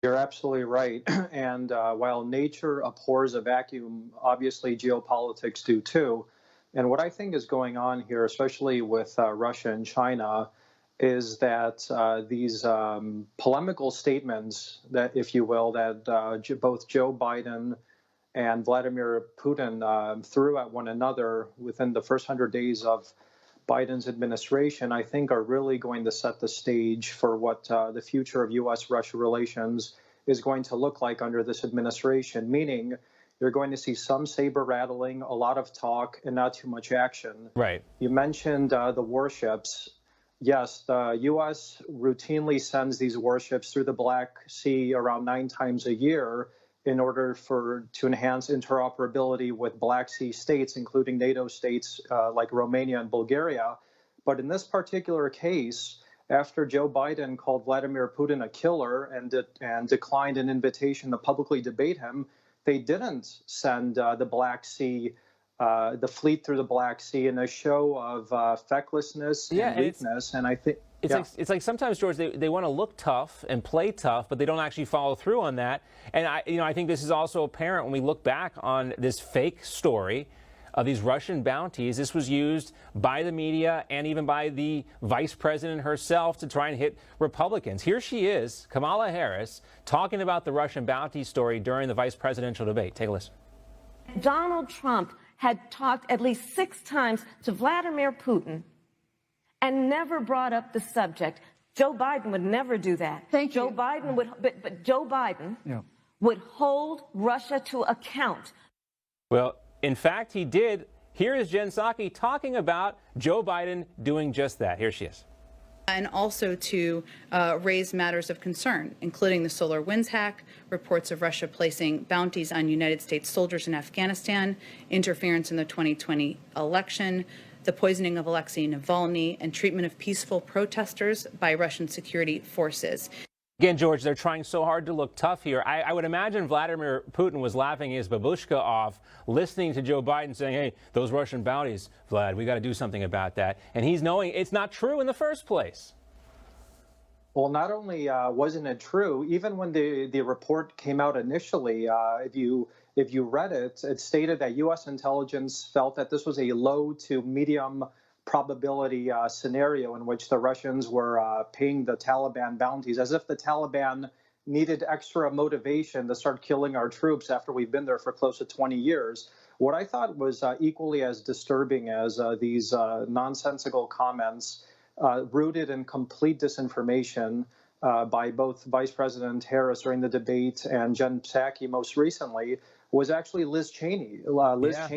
You're absolutely right. And while nature abhors a vacuum, obviously geopolitics do too. And what I think is going on here, especially with Russia and China, is that these polemical statements that, if you will, that both Joe Biden and Vladimir Putin threw at one another within the first 100 days of Biden's administration, I think are really going to set the stage for what the future of U.S.-Russia relations is going to look like under this administration, meaning you're going to see some saber-rattling, a lot of talk, and not too much action. Right. You mentioned the warships. Yes, the U.S. routinely sends these warships through the Black Sea around 9 times a year in order to enhance interoperability with Black Sea states, including NATO states like Romania and Bulgaria. But in this particular case, after Joe Biden called Vladimir Putin a killer and declined an invitation to publicly debate him, they didn't send the Black Sea, the fleet through the Black Sea in a show of fecklessness and weakness. And I think it's like sometimes, George, they want to look tough and play tough, but they don't actually follow through on that. And I think this is also apparent when we look back on this fake story of these Russian bounties. This was used by the media and even by the vice president herself to try and hit Republicans. Here she is, Kamala Harris, talking about the Russian bounty story during the vice presidential debate. Take a listen. Donald Trump had talked at least 6 times to Vladimir Putin and never brought up the subject. Joe Biden would never do that. Joe Biden would, but Joe Biden would hold Russia to account. Well, in fact, he did. Here is Jen Psaki talking about Joe Biden doing just that. Here she is. And also to raise matters of concern, including the SolarWinds hack, reports of Russia placing bounties on United States soldiers in Afghanistan, interference in the 2020 election, the poisoning of Alexei Navalny, and treatment of peaceful protesters by Russian security forces. Again, George, they're trying so hard to look tough here. I would imagine Vladimir Putin was laughing his babushka off, listening to Joe Biden saying, hey, those Russian bounties, Vlad, we got to do something about that. And he's knowing it's not true in the first place. Well, not only wasn't it true, even when the report came out initially, if you read it, it stated that U.S. intelligence felt that this was a low to medium probability scenario in which the Russians were paying the Taliban bounties, as if the Taliban needed extra motivation to start killing our troops after we've been there for close to 20 years. What I thought was equally as disturbing as these nonsensical comments rooted in complete disinformation by both Vice President Harris during the debate and Jen Psaki most recently was actually Liz Cheney. Liz Cheney